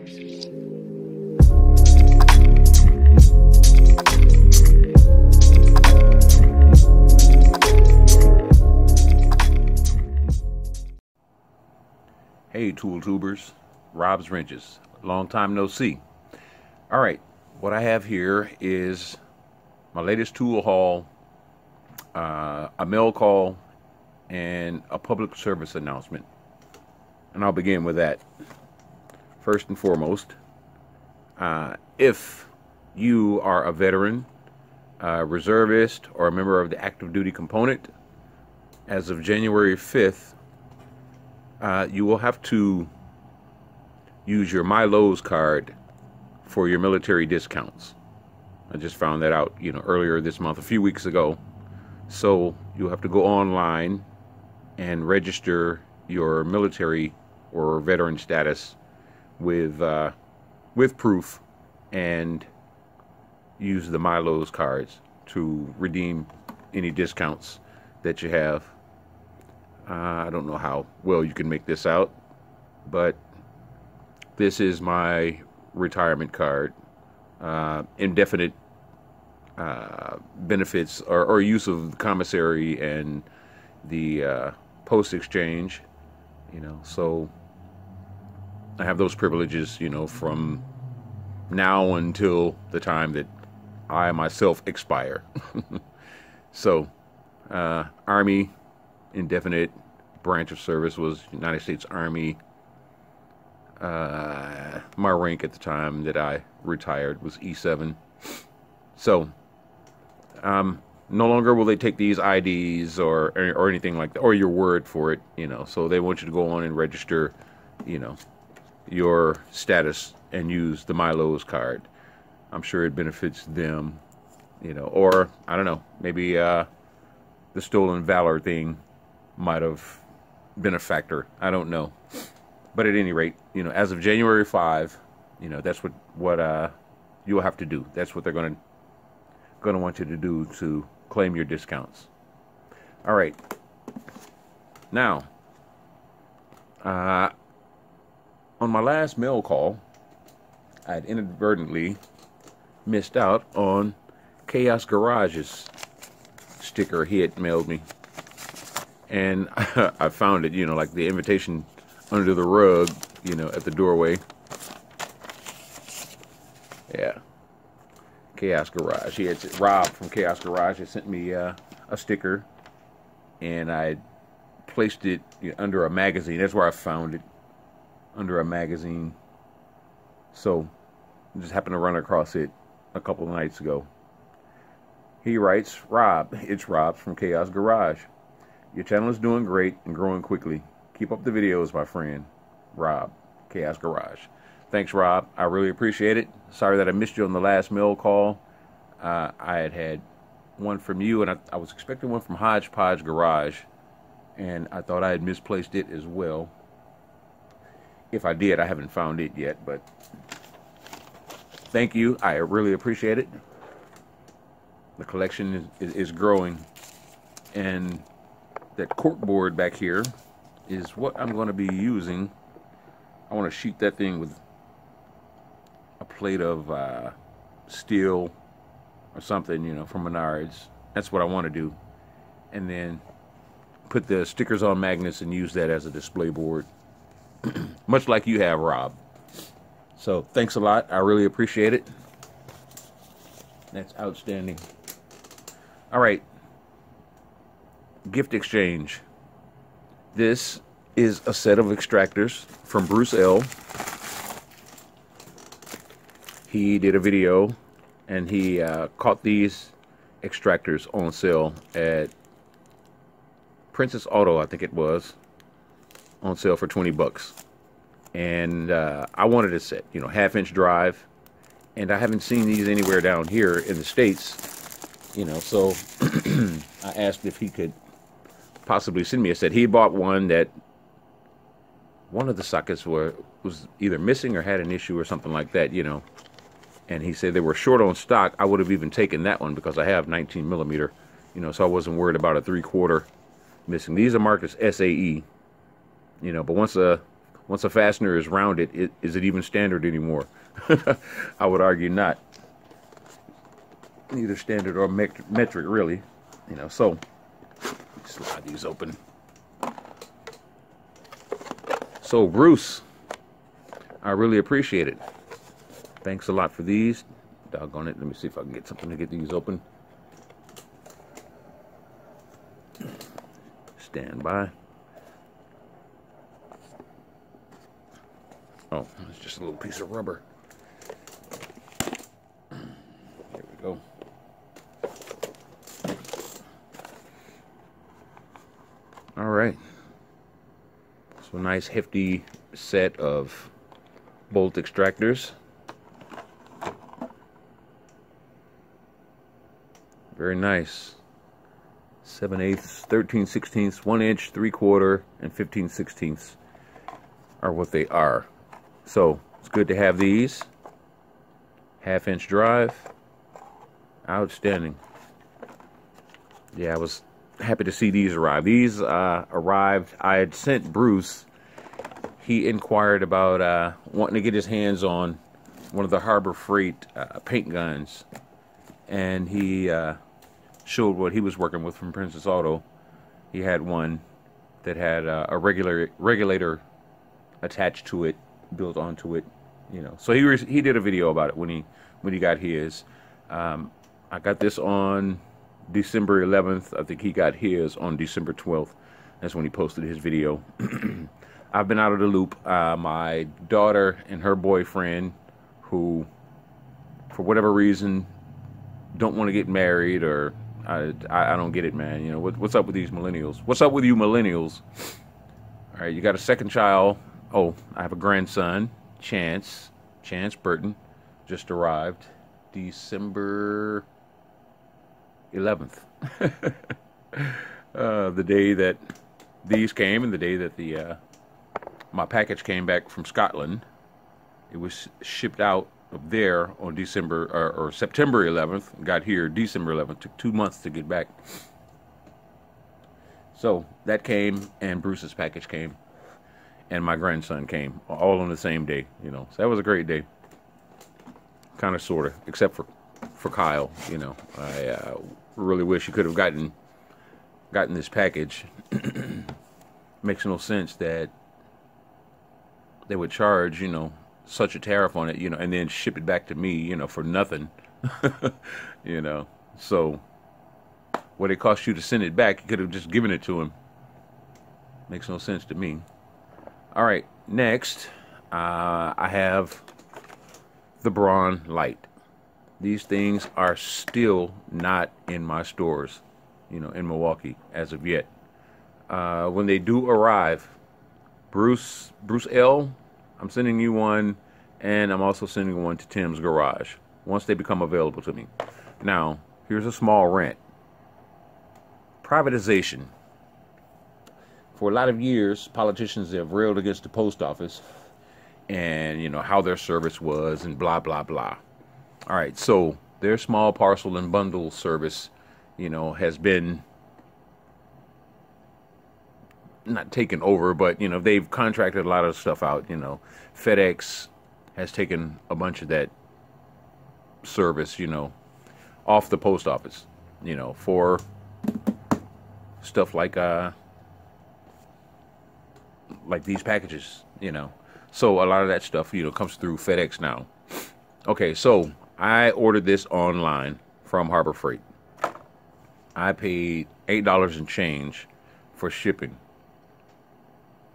Hey ToolTubers, Rob's Wrenches, long time no see. All right, what I have here is my latest tool haul, a mail call, and a public service announcement. And I'll begin with that. First and foremost, if you are a veteran, reservist, or a member of the active duty component, as of January 5th, you will have to use your Lowe's card for your military discounts. I just found that out, earlier this month, a few weeks ago. So you'll have to go online and register your military or veteran status with proof, and use the Lowe's cards to redeem any discounts that you have. I don't know how well you can make this out, but this is my retirement card. Indefinite benefits or use of the commissary and the post exchange, so I have those privileges, from now until the time that I myself expire. So, Army indefinite branch of service was United States Army. My rank at the time that I retired was E7. So no longer will they take these IDs or anything like that, or your word for it, so they want you to go on and register, your status and use the Lowe's card. I'm sure it benefits them, or I don't know, maybe the stolen valor thing might have been a factor. I don't know. But at any rate, as of January 5, that's what you'll have to do. That's what they're going to want you to do to claim your discounts. All right. Now, on my last mail call, I had inadvertently missed out on Chaos Garage's sticker he had mailed me. And I found it, like the invitation under the rug, at the doorway. Yeah. Chaos Garage. Rob from Chaos Garage had sent me a sticker, and I placed it under a magazine. That's where I found it, under a magazine. So I just happened to run across it a couple of nights ago. He writes, it's Rob from Chaos Garage. Your channel is doing great and growing quickly. Keep up the videos, my friend. Rob, Chaos Garage. Thanks, Rob. I really appreciate it. Sorry that I missed you on the last mail call. I had one from you, and I was expecting one from Hodgepodge Garage, and I thought I had misplaced it as well. If I did, I haven't found it yet, but thank you. I really appreciate it. The collection is growing, and that cork board back here is what I'm going to be using. I want to sheet that thing with a plate of steel or something, from Menards. That's what I want to do. And then put the stickers on magnets and use that as a display board. Much like you have, Rob. So thanks a lot. I really appreciate it. That's outstanding. All right. Gift exchange. This is a set of extractors from Bruce L. He did a video, and he caught these extractors on sale at Princess Auto, I think it was, on sale for 20 bucks. And I wanted a set, half-inch drive, and I haven't seen these anywhere down here in the States, so I asked if he could possibly send me a set. He bought one that one of the sockets was either missing or had an issue or something like that, and he said they were short on stock. I would have even taken that one because I have 19 millimeter, so I wasn't worried about a 3/4 missing. These are marked as SAE, but once Once a fastener is rounded, is it even standard anymore? I would argue not. Neither standard or metric, really. You know, so slide these open. So Bruce, I really appreciate it. Thanks a lot for these. Doggone it. Let me see if I can get something to get these open. Stand by. Oh, it's just a little piece of rubber. There we go. All right. So a nice hefty set of bolt extractors. Very nice. 7/8, 13/16, 1 inch, 3/4, and 15/16 are what they are. So it's good to have these. 1/2 inch drive. Outstanding. Yeah, I was happy to see these arrive. These arrived. I had sent Bruce. He inquired about wanting to get his hands on one of the Harbor Freight paint guns, and he showed what he was working with from Princess Auto. He had one that had a regulator attached to it, built onto it, you know. So he did a video about it when he got his. I got this on December 11th. I think he got his on December 12th. That's when he posted his video. I've been out of the loop. My daughter and her boyfriend, who for whatever reason don't want to get married, or I don't get it, man. You know, what's up with these millennials? What's up with you millennials? All right, you got a second child. Oh, I have a grandson, Chance Burton, just arrived December 11th. The day that these came, and the day that my package came back from Scotland. It was shipped out of there on September 11th. Got here December 11th. Took 2 months to get back. So that came, and Bruce's package came, and my grandson came, all on the same day. You know, so that was a great day. Kind of, sort of, except for Kyle. You know, I really wish he could have gotten this package. Makes no sense that they would charge, you know, such a tariff on it, you know, and then ship it back to me, you know, for nothing. You know, so what it cost you to send it back, you could have just given it to him. Makes no sense to me. All right, next, I have the Braun Light. These things are still not in my stores, you know, in Milwaukee as of yet. When they do arrive, Bruce L., I'm sending you one, and I'm also sending one to Tim's Garage once they become available to me. Now, here's a small rant. Privatization. For a lot of years, politicians have railed against the post office and, you know, how their service was and blah, blah, blah. All right, so their small parcel and bundle service, you know, has been not taken over, but, you know, they've contracted a lot of stuff out. You know, FedEx has taken a bunch of that service, you know, off the post office, you know, for stuff like these packages, you know. So a lot of that stuff, you know, comes through FedEx now. Okay, so I ordered this online from Harbor Freight. I paid $8 and change for shipping.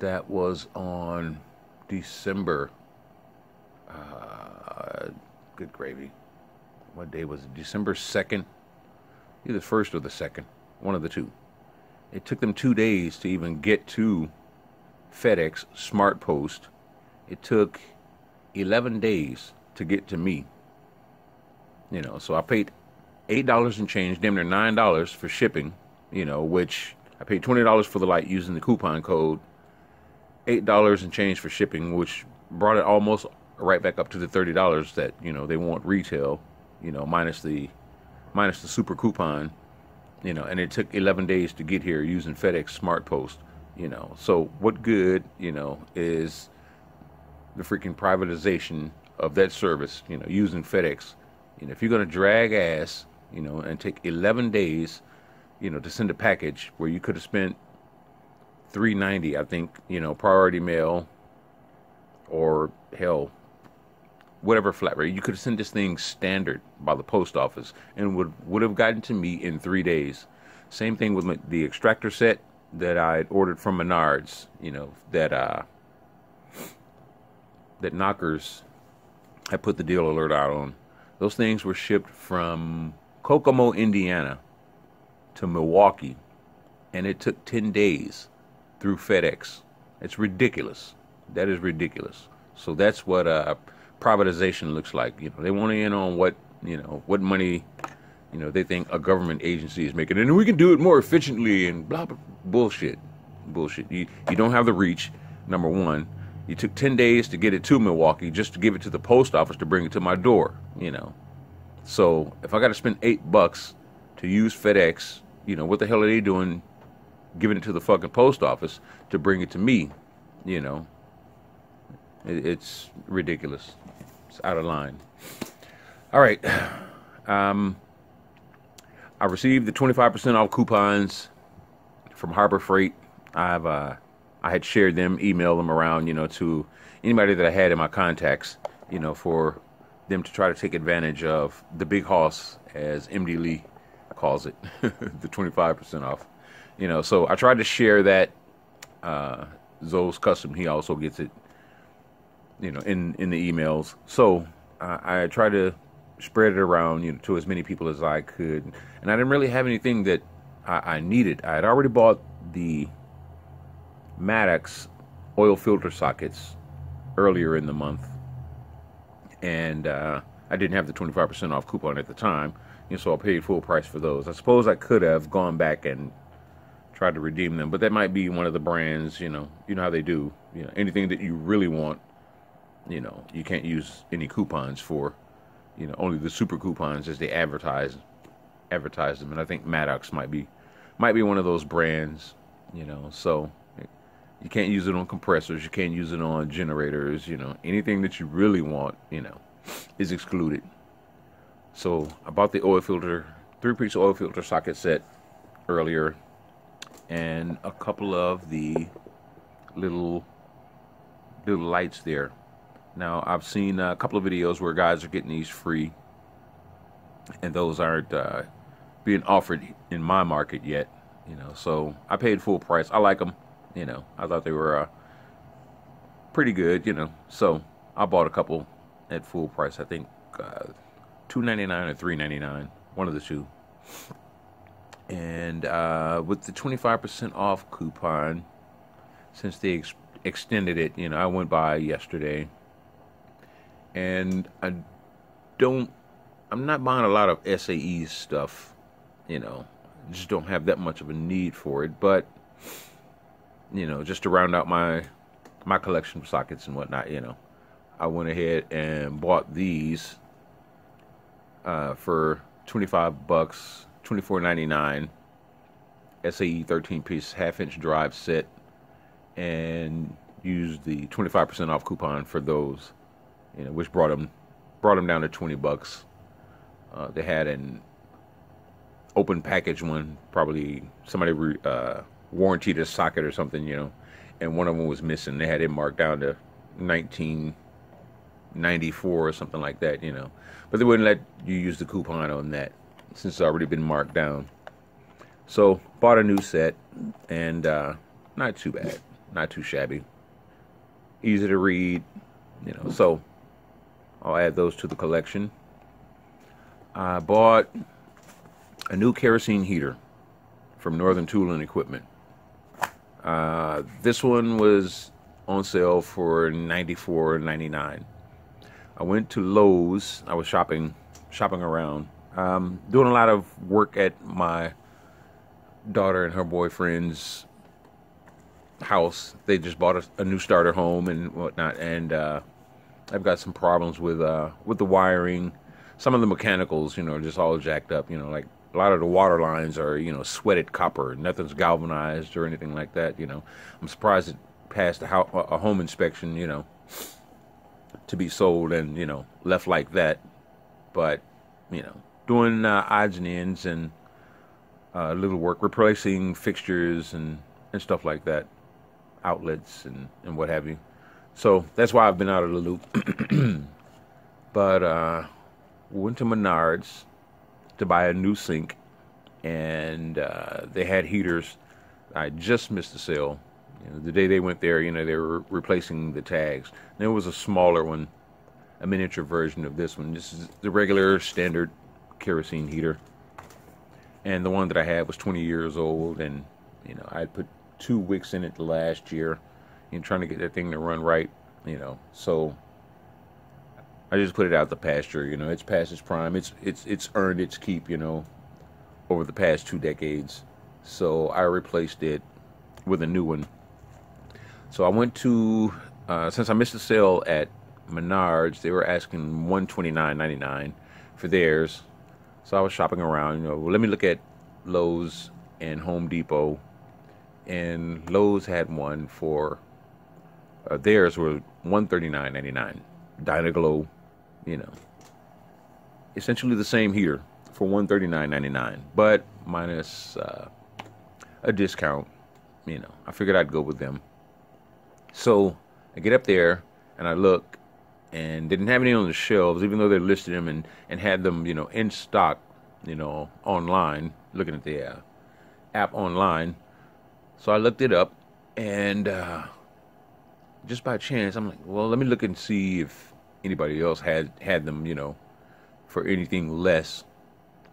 That was on December, good gravy. What day was it? December 2nd? Either the 1st or the 2nd. One of the two. It took them 2 days to even get to FedEx Smart Post. It took 11 days to get to me. You know, so I paid $8 and change, damn near $9 for shipping, you know, which I paid $20 for the light using the coupon code. $8 and change for shipping, which brought it almost right back up to the $30 that, you know, they want retail, you know, minus the super coupon, you know, and it took 11 days to get here using FedEx Smart Post, you know. So what good, you know, is the freaking privatization of that service, you know, using FedEx. You know, if you're going to drag ass, you know, and take 11 days, you know, to send a package where you could have spent $3.90, I think, you know, priority mail, or hell, whatever flat rate, you could have sent this thing standard by the post office and would have gotten to me in 3 days. Same thing with the extractor set that I ordered from Menards, you know, that Knockers had put the deal alert out on. Those things were shipped from Kokomo, Indiana to Milwaukee, and it took 10 days through FedEx. It's ridiculous. That is ridiculous. So that's what privatization looks like. You know, they want in on what, you know, what money, you know, they think a government agency is making, and we can do it more efficiently and blah blah. Bullshit. You don't have the reach. Number one, you took 10 days to get it to Milwaukee just to give it to the post office to bring it to my door. You know, so if I got to spend $8 to use FedEx, you know, what the hell are they doing giving it to the fucking post office to bring it to me? You know, it's ridiculous. It's out of line. All right. I received the 25% off coupons from Harbor Freight. I had shared them, emailed them around, you know, to anybody that I had in my contacts, you know, for them to try to take advantage of the big hoss, as MD Lee calls it, the 25% off. You know, so I tried to share that. Zoe's Custom, he also gets it, you know, in the emails. So I tried to spread it around, you know, to as many people as I could. And I didn't really have anything that I needed. I had already bought the Maddox oil filter sockets earlier in the month, and I didn't have the 25% off coupon at the time, you know, so I paid full price for those. I suppose I could have gone back and tried to redeem them, but that might be one of the brands, you know how they do, you know, anything that you really want, you know, you can't use any coupons for, you know, only the super coupons as they advertise them. And I think Maddox might be one of those brands, you know. So you can't use it on compressors, you can't use it on generators, you know, anything that you really want, you know, is excluded. So I bought the oil filter, 3-piece oil filter socket set earlier, and a couple of the little lights there. Now, I've seen a couple of videos where guys are getting these free, and those aren't being offered in my market yet, you know. So I paid full price. I like them, you know. I thought they were pretty good, you know. So I bought a couple at full price. I think $2.99 or $3.99, one of the two. And with the 25% off coupon, since they extended it, you know, I went by yesterday, and I'm not buying a lot of SAE stuff, you know, just don't have that much of a need for it, but, you know, just to round out my collection of sockets and whatnot, you know, I went ahead and bought these for $25, $24.99, SAE 13-piece half-inch drive set, and used the 25% off coupon for those, you know, which brought them down to $20. They had an open package one, probably somebody warranted a socket or something, you know, and one of them was missing. They had it marked down to $19.94 or something like that, you know, but they wouldn't let you use the coupon on that since it's already been marked down. So bought a new set, and not too bad, not too shabby, easy to read, you know. So I'll add those to the collection. I bought a new kerosene heater from Northern Tool and Equipment. This one was on sale for $94.99. I went to Lowe's. I was shopping around, doing a lot of work at my daughter and her boyfriend's house. They just bought a new starter home and whatnot, and I've got some problems with the wiring. Some of the mechanicals, you know, are just all jacked up. You know, like a lot of the water lines are, you know, sweated copper. Nothing's galvanized or anything like that. You know, I'm surprised it passed a home inspection. You know, to be sold and, left like that. But, doing odds and ends and little work, replacing fixtures and stuff like that, outlets and what have you. So that's why I've been out of the loop. But went to Menards to buy a new sink, and they had heaters. I just missed the sale. The day they went there, they were replacing the tags. There was a smaller one, a miniature version of this one. This is the regular standard kerosene heater. And the one that I had was 20 years old, and I'd put 2 wicks in it last year, trying to get that thing to run right, So I just put it out the pasture. It's past its prime. It's earned its keep, over the past 2 decades. So I replaced it with a new one. So I went to, since I missed the sale at Menards, they were asking $129.99 for theirs. So I was shopping around, well, let me look at Lowe's and Home Depot. And Lowe's had one for, theirs were $139.99. Dynaglow, essentially the same heater for $139.99, but minus a discount. I figured I'd go with them. So I get up there and I look, and didn't have any on the shelves, even though they listed them and had them, in stock, online, looking at the app online. So I looked it up, and just by chance, I'm like, well, let me look and see if anybody else had them, for anything less.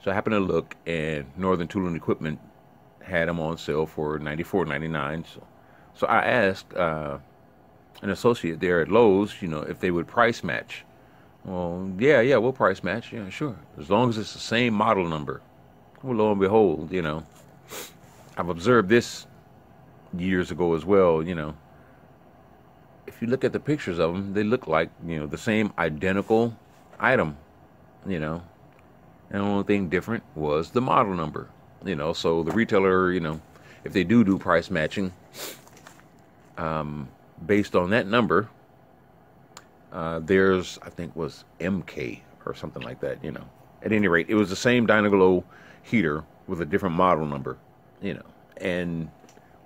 So I happened to look, and Northern Tool and Equipment had them on sale for $94.99. So I asked an associate there at Lowe's, if they would price match. Well, yeah, we'll price match. Yeah, sure. As long as it's the same model number. Well, lo and behold, I've observed this years ago as well, If you look at the pictures of them, they look like, the same identical item, And the only thing different was the model number, So the retailer, if they do price matching, based on that number, theirs, I think, was MK or something like that, At any rate, it was the same Dynaglow heater with a different model number, And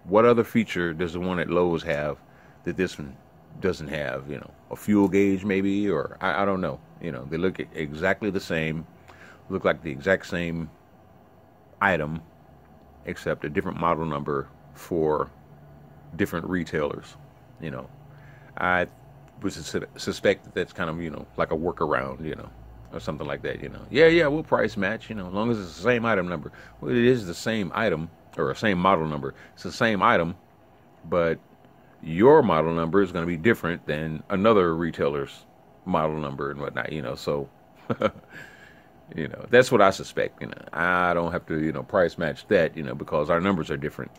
what other feature does the one at Lowe's have that this one doesn't have? A fuel gauge maybe, or I don't know. They look exactly the same, look like the exact same item, except a different model number for different retailers. I would suspect that that's kind of, like a workaround, or something like that, Yeah, we'll price match, as long as it's the same item number. Well, it is the same item, or the same model number. It's the same item, but your model number is going to be different than another retailer's model number and whatnot, So, that's what I suspect, I don't have to, price match that, because our numbers are different.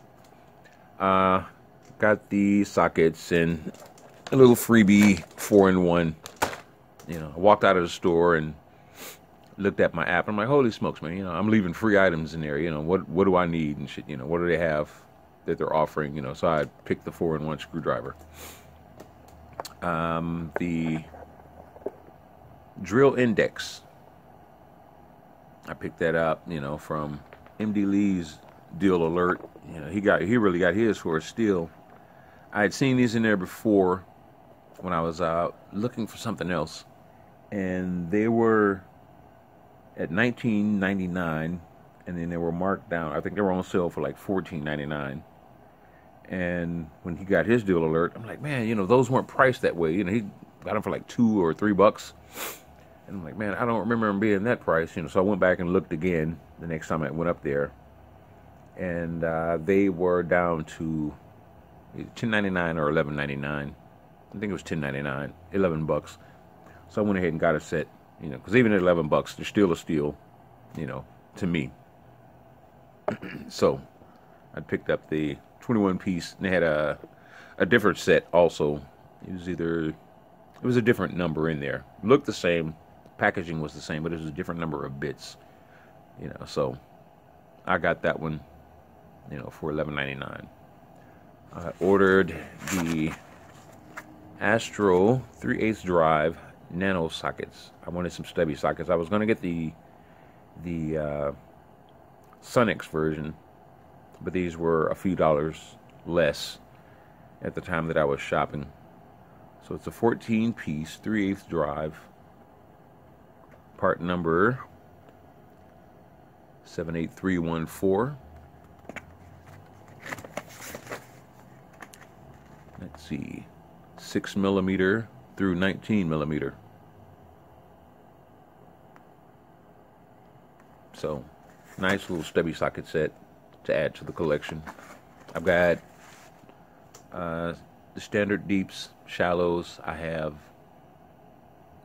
Got the sockets and a little freebie 4-in-1. I walked out of the store and looked at my app. I'm like, holy smokes, man! I'm leaving free items in there. What do I need and shit? What do they have that they're offering? So I picked the 4-in-1 screwdriver. The drill index. I picked that up, from MD Lee's deal alert. He really got his for a steal. I had seen these in there before when I was looking for something else, and they were at $19.99, and then they were marked down. I think they were on sale for like $14.99. And when he got his deal alert, I'm like, man, those weren't priced that way. He got them for like $2 or $3. And I'm like, man, I don't remember them being that price. So I went back and looked again the next time I went up there, and they were down to $10.99 or $11.99. I think it was $10.99, $11. So I went ahead and got a set, because even at $11, they're still a steal, to me. So I picked up the 21-piece, and they had a different set also. It was a different number in there. Looked the same, packaging was the same, but it was a different number of bits, So I got that one, for $11.99. I ordered the Astro 3/8 drive Nano sockets. I wanted some stubby sockets. I was going to get the Sunix version, but these were a few dollars less at the time that I was shopping. So it's a 14-piece 3/8 drive, part number 78314. Let's see, 6mm through 19mm. So nice little stubby socket set to add to the collection. I've got the standard deeps, shallows. I have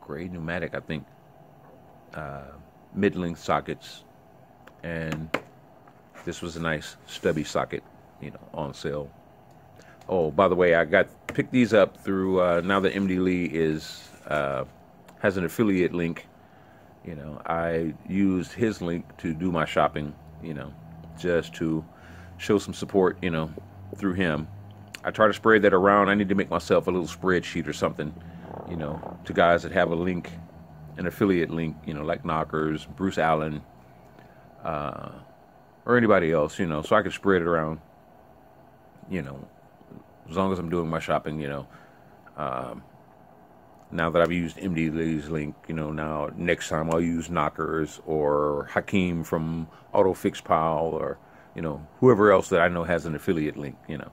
gray pneumatic, I think, mid-length sockets, and this was a nice stubby socket, you know, on sale. Oh, by the way, I picked these up through now that MD Lee has an affiliate link. You know, I used his link to do my shopping, you know, just to show some support, you know, through him. I try to spread that around. I need to make myself a little spreadsheet or something, you know, to guys that have a link, an affiliate link, you know, like Knockers, Bruce Allen, or anybody else, you know, so I can spread it around, you know, as long as I'm doing my shopping, you know. Now that I've used MD Lee's link, you know, now next time I'll use Knockers or Hakeem from Auto Fix Pile, or, you know, whoever else that I know has an affiliate link, you know.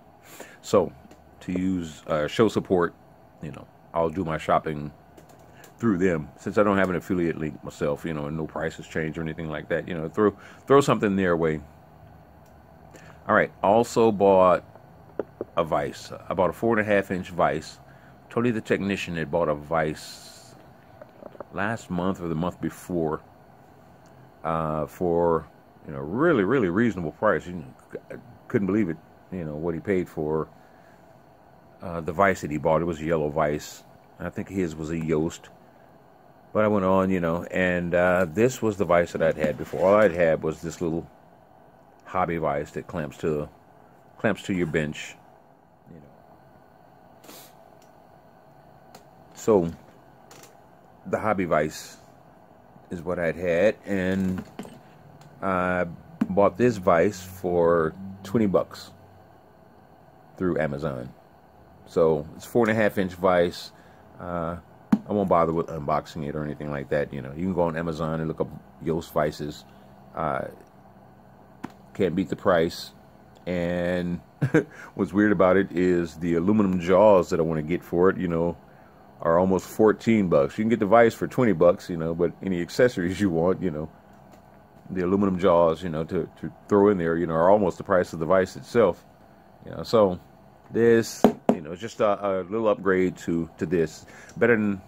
So to use show support, you know, I'll do my shopping through them, since I don't have an affiliate link myself, you know, and no prices change or anything like that, you know. Throw something their way. All right, also bought a Vise. I bought a 4.5-inch Vise. Tony the technician had bought a Vise last month or the month before for, you know, really reasonable price. You couldn't believe it, you know, what he paid for the Vise that he bought. It was a yellow Vise. I think his was a Yost. But I went on, you know, and this was the Vise that I'd had before. All I'd had was this little hobby Vise that clamps to your bench. So the hobby Vise is what I'd had, and I bought this Vise for 20 bucks through Amazon. So it's 4.5-inch Vise. I won't bother with unboxing it or anything like that. You know, you can go on Amazon and look up Yost Vises. Can't beat the price. And what's weird about it is the aluminum jaws that I want to get for it, you know, are almost 14 bucks. You can get the Vise for 20 bucks, you know, but any accessories you want, you know, the aluminum jaws, you know, to throw in there, you know, are almost the price of the Vise itself. You know, so this, you know, it's just a little upgrade to this. Better than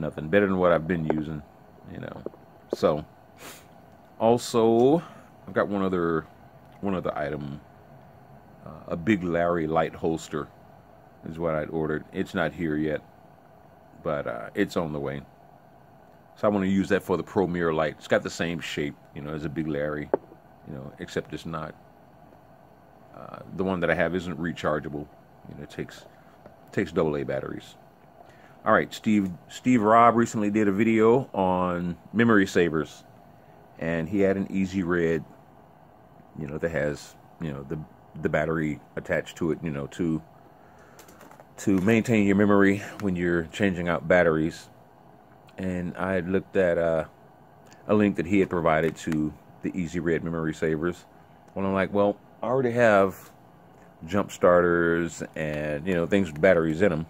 nothing. Better than what I've been using, you know. So also I've got one other item. A Big Larry light holster is what I'd ordered. It's not here yet, but it's on the way. So I want to use that for the Pro Mirror light. It's got the same shape, you know, as a Big Larry, you know, except it's not. The one that I have isn't rechargeable. You know, it takes AA batteries. All right, Steve Robb recently did a video on memory savers, and he had an Easy Red, you know, that has, you know, the battery attached to it, you know, to maintain your memory when you're changing out batteries. And I had looked at a link that he had provided to the Easy Red memory savers. Well, I'm like, well, I already have jump starters and, you know, things with batteries in them,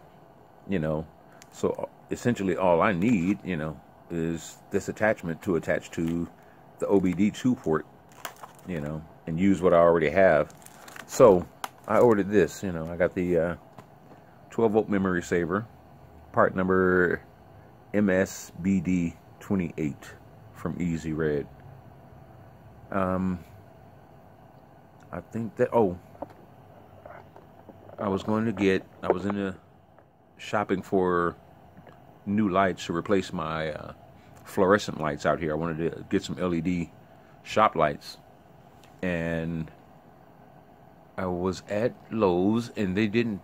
you know. So essentially all I need, you know, is this attachment to attach to the OBD2 port, you know, and use what I already have. So I ordered this, you know. I got the 12-volt memory saver, part number MSBD28 from Easy Red. I think that, I was into shopping for new lights to replace my fluorescent lights out here. I wanted to get some LED shop lights, and I was at Lowe's, and they didn't,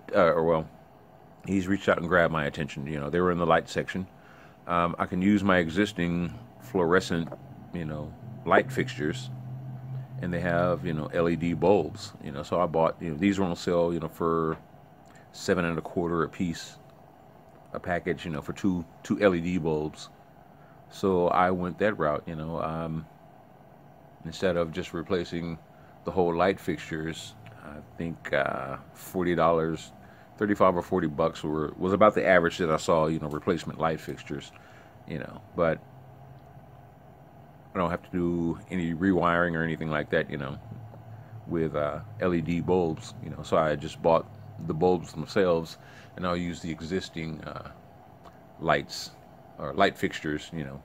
he's reached out and grabbed my attention. You know, they were in the light section. I can use my existing fluorescent, you know, light fixtures, and they have, you know, LED bulbs. You know, so I bought, you know, these were on sale, you know, for $7.25 a piece, a package, you know, for two LED bulbs. So I went that route, you know, instead of just replacing the whole light fixtures. I think $40, 35 or $40 was about the average that I saw, you know, replacement light fixtures, you know. But I don't have to do any rewiring or anything like that, you know, with LED bulbs, you know. So I just bought the bulbs themselves, and I'll use the existing lights or light fixtures, you know,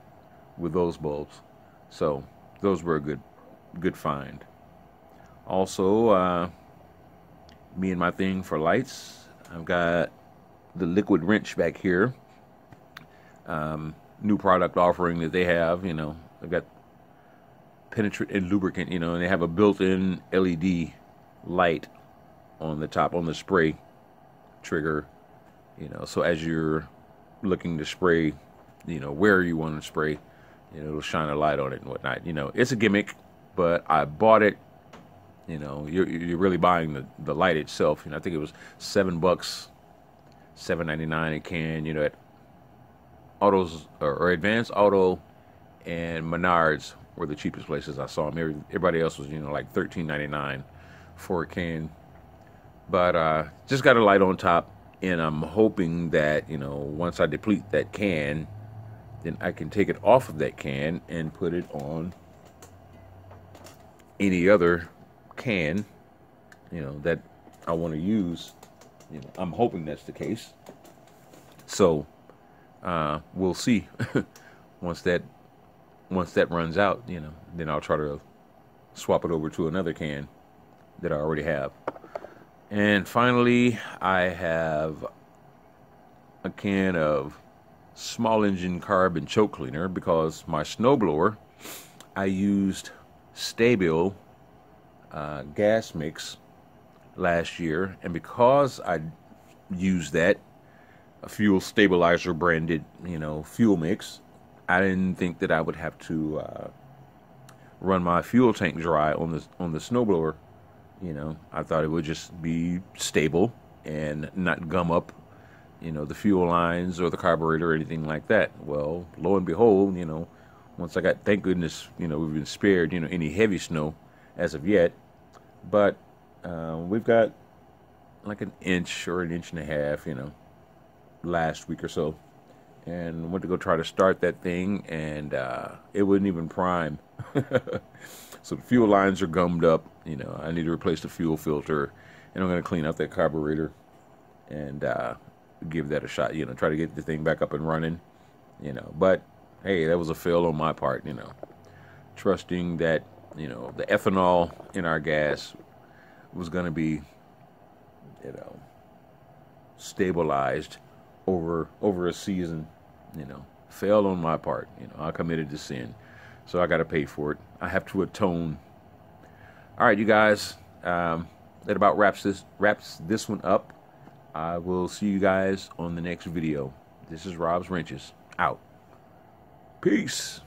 with those bulbs. So those were a good find. Also, me and my thing for lights, I've got the liquid wrench back here. New product offering that they have, you know. They've got penetrant and lubricant, you know, and they have a built-in LED light on the top, on the spray trigger, you know. So as you're looking to spray, you know, where you want to spray, you know, it'll shine a light on it and whatnot. You know, it's a gimmick, but I bought it. You know, you're really buying the light itself. You know, I think it was $7, $7.99 a can. You know, at Autos or Advanced Auto and Menards were the cheapest places I saw them. Everybody else was, you know, like $13.99 for a can. But just got a light on top, and I'm hoping that, you know, once I deplete that can, then I can take it off of that can and put it on any other can, you know, that I want to use. You know, I'm hoping that's the case. So we'll see. once that runs out, you know, then I'll try to swap it over to another can that I already have. And finally, I have a can of small engine carb and choke cleaner, because my snowblower, I used Stabil gas mix last year, and because I used that, a fuel stabilizer branded, you know, fuel mix, I didn't think that I would have to run my fuel tank dry on the snowblower. You know, I thought it would just be stable and not gum up, you know, the fuel lines or the carburetor or anything like that. Well, lo and behold, you know, once I got, thank goodness, you know, we've been spared, you know, any heavy snow as of yet. But we've got like an inch or an inch and a half, you know, last week or so. And went to go try to start that thing, and it wouldn't even prime. So the fuel lines are gummed up. You know, I need to replace the fuel filter, and I'm going to clean out that carburetor and give that a shot. You know, try to get the thing back up and running. You know, but hey, that was a fail on my part. You know, trusting that, you know, the ethanol in our gas was going to be, you know, stabilized over a season. You know, failed on my part. You know, I committed to sin, so I got to pay for it. I have to atone. All right, you guys, that about wraps this one up. I will see you guys on the next video. This is Rob's Wrenches, out. Peace.